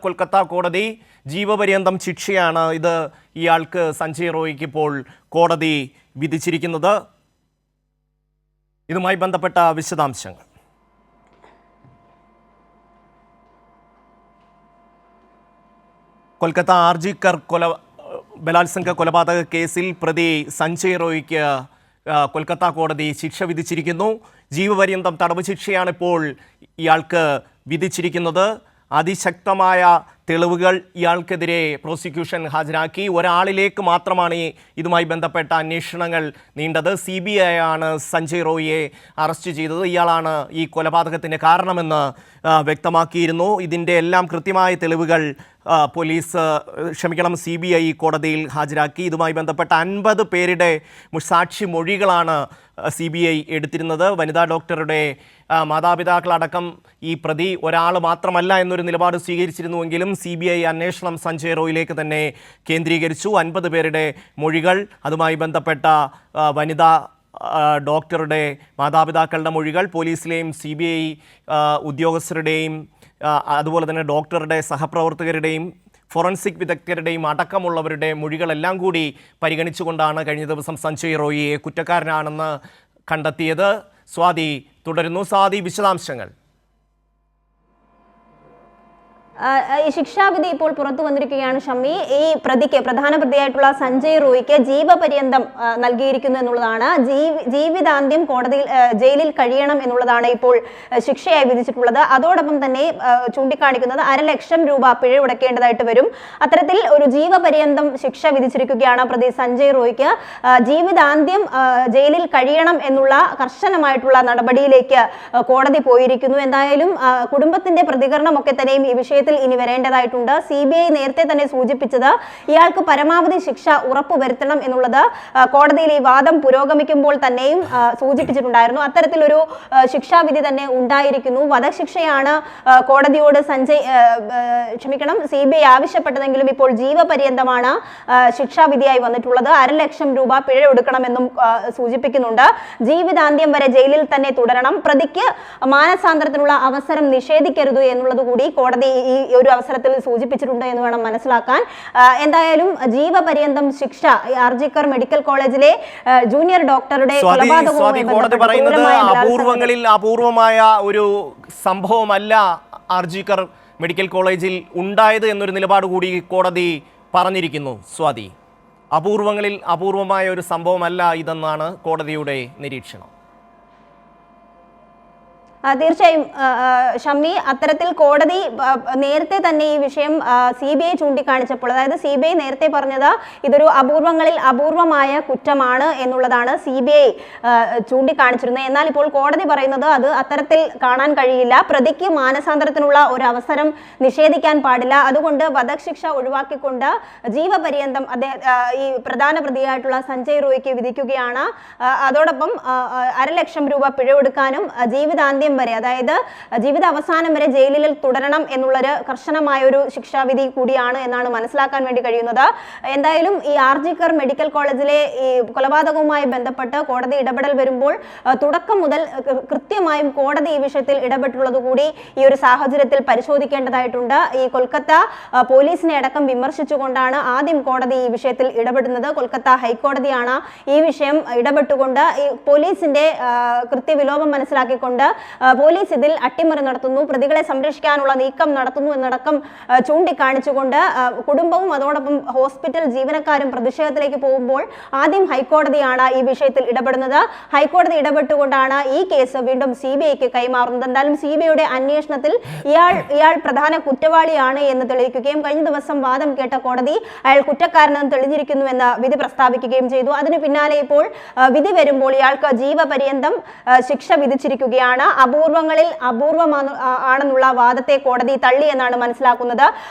കൊൽക്കത്ത കോടതി ജീവപര്യന്തം ശിക്ഷയാണ് ഇയാൾക്ക് സഞ്ജയ് റോയിക്ക് ഇപ്പോൾ കോടതി വിധിച്ചിരിക്കുന്നത്. ഇതുമായി ബന്ധപ്പെട്ട വിശദാംശങ്ങൾ. കൊൽക്കത്ത ആർജിക്കർ ബലാത്സംഗ കൊലപാതക കേസിൽ പ്രതി സഞ്ജയ് റോയിക്ക് കൊൽക്കത്ത കോടതി ശിക്ഷ വിധിച്ചിരിക്കുന്നു. ജീവപര്യന്തം തടവ് ശിക്ഷയാണ് ഇപ്പോൾ ഇയാൾക്ക് വിധിച്ചിരിക്കുന്നത്. അതിശക്തമായ തെളിവുകൾ ഇയാൾക്കെതിരെ പ്രോസിക്യൂഷൻ ഹാജരാക്കി. ഒരാളിലേക്ക് മാത്രമാണ് ഇതുമായി ബന്ധപ്പെട്ട അന്വേഷണങ്ങൾ നീണ്ടത്. CBI ആണ് സഞ്ജയ് റോയിയെ അറസ്റ്റ് ചെയ്തത്. ഇയാളാണ് ഈ കൊലപാതകത്തിന് കാരണമെന്ന് വ്യക്തമാക്കിയിരുന്നു. ഇതിൻ്റെ എല്ലാം കൃത്യമായ തെളിവുകൾ CBI കോടതിയിൽ ഹാജരാക്കി. ഇതുമായി ബന്ധപ്പെട്ട 50 പേരുടെ സാക്ഷി മൊഴികളാണ് CBI എടുത്തിരുന്നത്. വനിതാ ഡോക്ടറുടെ മാതാപിതാക്കളടക്കം ഈ പ്രതി ഒരാൾ മാത്രമല്ല എന്നൊരു നിലപാട് സ്വീകരിച്ചിരുന്നുവെങ്കിലും CBI അന്വേഷണം സഞ്ജയ് റോയിലേക്ക് തന്നെ കേന്ദ്രീകരിച്ചു. 50 പേരുടെ മൊഴികൾ, അതുമായി ബന്ധപ്പെട്ട വനിതാ ഡോക്ടറുടെ മാതാപിതാക്കളുടെ മൊഴികൾ, പോലീസിലെയും CBI ഉദ്യോഗസ്ഥരുടെയും അതുപോലെ തന്നെ ഡോക്ടറുടെ സഹപ്രവർത്തകരുടെയും ഫോറൻസിക് വിദഗ്ധരുടെയും അടക്കമുള്ളവരുടെ മൊഴികളെല്ലാം കൂടി പരിഗണിച്ചുകൊണ്ടാണ് കഴിഞ്ഞ ദിവസം സഞ്ജയ് റോയിയെ കുറ്റക്കാരനാണെന്ന് കണ്ടെത്തിയത്. സ്വാതി തുടരുന്നു. സ്വാതി, വിശദാംശങ്ങൾ. ഈ ശിക്ഷാവിധി ഇപ്പോൾ പുറത്തു വന്നിരിക്കുകയാണ് ഷമ്മി. ഈ പ്രതിക്ക്, പ്രധാന പ്രതിയായിട്ടുള്ള സഞ്ജയ് റോയിക്ക് ജീവപര്യന്തം നൽകിയിരിക്കുന്നു എന്നുള്ളതാണ്. ജീവിതാന്ത്യം കോടതിയിൽ ജയിലിൽ കഴിയണം എന്നുള്ളതാണ് ഇപ്പോൾ ശിക്ഷയായി വിധിച്ചിട്ടുള്ളത്. അതോടൊപ്പം തന്നെ ചൂണ്ടിക്കാണിക്കുന്നത് 1.5 ലക്ഷം രൂപ പിഴ അടയ്ക്കേണ്ടതായിട്ട് വരും. അത്തരത്തിൽ ഒരു ജീവപര്യന്തം ശിക്ഷ വിധിച്ചിരിക്കുകയാണ് പ്രതി സഞ്ജയ് റോയിക്ക്. ജീവിതാന്ത്യം ജയിലിൽ കഴിയണം എന്നുള്ള കർശനമായിട്ടുള്ള നടപടിയിലേക്ക് കോടതി പോയിരിക്കുന്നു. എന്തായാലും കുടുംബത്തിന്റെ പ്രതികരണമൊക്കെ തന്നെയും ഈ വിഷയത്തിൽ ഇനി വരേണ്ടതായിട്ടുണ്ട്. CBI നേരത്തെ തന്നെ സൂചിപ്പിച്ചത് ഇയാൾക്ക് പരമാവധി ശിക്ഷ ഉറപ്പുവരുത്തണം എന്നുള്ളത് കോടതിയിൽ ഈ വാദം പുരോഗമിക്കുമ്പോൾ തന്നെയും സൂചിപ്പിച്ചിട്ടുണ്ടായിരുന്നു. അത്തരത്തിലൊരു ശിക്ഷാവിധി തന്നെ ഉണ്ടായിരിക്കുന്നു. വധശിക്ഷയാണ് കോടതിയോട് CBI ആവശ്യപ്പെട്ടതെങ്കിലും ഇപ്പോൾ ജീവപര്യന്തമാണ് ശിക്ഷാവിധിയായി വന്നിട്ടുള്ളത്. 1.5 ലക്ഷം രൂപ പിഴ ഒടുക്കണമെന്നും സൂചിപ്പിക്കുന്നുണ്ട്. ജീവിതാന്ത്യം വരെ ജയിലിൽ തന്നെ തുടരണം. പ്രതിക്ക് മാനസാന്തരത്തിനുള്ള അവസരം നിഷേധിക്കരുത് എന്നുള്ളത് കൂടി കോടതി ഈ ഒരു അവസരത്തിൽ സൂചിപ്പിച്ചിട്ടുണ്ട് എന്ന് വേണം മനസ്സിലാക്കാൻ. എന്തായാലും ജീവപര്യന്തം ശിക്ഷ ആർജിക്കർ മെഡിക്കൽ കോളേജിലെ ജൂനിയർ ഡോക്ടറുടെ അപൂർവമായ ഒരു സംഭവമല്ല ആർജിക്കർ മെഡിക്കൽ കോളേജിൽ ഉണ്ടായത് എന്നൊരു നിലപാട് കൂടി കോടതി പറഞ്ഞിരിക്കുന്നു. സ്വാതി, അപൂർവമായ ഒരു സംഭവമല്ല ഇതെന്നാണ് കോടതിയുടെ നിരീക്ഷണം. തീർച്ചയായും ഷമ്മി, അത്തരത്തിൽ കോടതി നേരത്തെ തന്നെ ഈ വിഷയം CBI ചൂണ്ടിക്കാണിച്ചപ്പോൾ, അതായത് CBI നേരത്തെ പറഞ്ഞത് ഇതൊരു അപൂർവമായ കുറ്റമാണ് എന്നുള്ളതാണ് CBI ചൂണ്ടിക്കാണിച്ചിരുന്നത്. എന്നാൽ ഇപ്പോൾ കോടതി പറയുന്നത് അത് അത്തരത്തിൽ കാണാൻ കഴിയില്ല. പ്രതിക്ക് മാനസാന്തരത്തിനുള്ള ഒരു അവസരം നിഷേധിക്കാൻ പാടില്ല. അതുകൊണ്ട് വധശിക്ഷ ഒഴിവാക്കിക്കൊണ്ട് ജീവപര്യന്തം ഈ പ്രധാന പ്രതിയായിട്ടുള്ള സഞ്ജയ് റോയിക്ക് വിധിക്കുകയാണ്. അതോടൊപ്പം 1.5 ലക്ഷം രൂപ പിഴ ഒടുക്കാനും ജീവിതാന്ത്യം വരെ, അതായത് ജീവിത അവസാനം വരെ ജയിലിൽ തുടരണം എന്നുള്ളൊരു കർശനമായ ഒരു ശിക്ഷാവിധി കൂടിയാണ് എന്നാണ് മനസ്സിലാക്കാൻ വേണ്ടി കഴിയുന്നത്. എന്തായാലും ഈ ആർജിക്കർ മെഡിക്കൽ കോളേജിലെ ഈ കൊലപാതകവുമായി ബന്ധപ്പെട്ട് കോടതി ഇടപെടൽ വരുമ്പോൾ തുടക്കം മുതൽ കൃത്യമായും കോടതി ഈ വിഷയത്തിൽ ഇടപെട്ടുള്ളത് കൂടി ഈ ഒരു സാഹചര്യത്തിൽ പരിശോധിക്കേണ്ടതായിട്ടുണ്ട്. ഈ കൊൽക്കത്ത പോലീസിനെ അടക്കം വിമർശിച്ചുകൊണ്ടാണ് ആദ്യം കോടതി ഈ വിഷയത്തിൽ ഇടപെടുന്നത്. കൊൽക്കത്ത ഹൈക്കോടതിയാണ് ഈ വിഷയം ഇടപെട്ടുകൊണ്ട് ഈ പോലീസിന്റെ കൃത്യവിലോപം മനസ്സിലാക്കിക്കൊണ്ട് പോലീസ് ഇതിൽ അട്ടിമറി നടത്തുന്നു, പ്രതികളെ സംരക്ഷിക്കാനുള്ള നീക്കം നടത്തുന്നു എന്നടക്കം ചൂണ്ടിക്കാണിച്ചുകൊണ്ട് കുടുംബവും അതോടൊപ്പം ഹോസ്പിറ്റൽ ജീവനക്കാരും പ്രതിഷേധത്തിലേക്ക് പോകുമ്പോൾ ആദ്യം ഹൈക്കോടതിയാണ് ഈ വിഷയത്തിൽ ഇടപെടുന്നത്. ഹൈക്കോടതി ഇടപെട്ടുകൊണ്ടാണ് ഈ കേസ് വീണ്ടും CBIക്ക് കൈമാറുന്നത്. എന്തായാലും CBIയുടെ അന്വേഷണത്തിൽ ഇയാൾ പ്രധാന കുറ്റവാളിയാണ് എന്ന് തെളിയിക്കുകയും കഴിഞ്ഞ ദിവസം വാദം കേട്ട കോടതി അയാൾ കുറ്റക്കാരനെന്ന് തെളിഞ്ഞിരിക്കുന്നുവെന്ന് വിധി പ്രസ്താവിക്കുകയും ചെയ്തു. അതിന് പിന്നാലെ ഇപ്പോൾ വിധി വരുമ്പോൾ ഇയാൾക്ക് ജീവപര്യന്തം ശിക്ഷ വിധിച്ചിരിക്കുകയാണ്. അപൂർവമാണെന്നുള്ള വാദത്തെ കോടതി തള്ളി എന്നാണ് മനസ്സിലാക്കുന്നത്.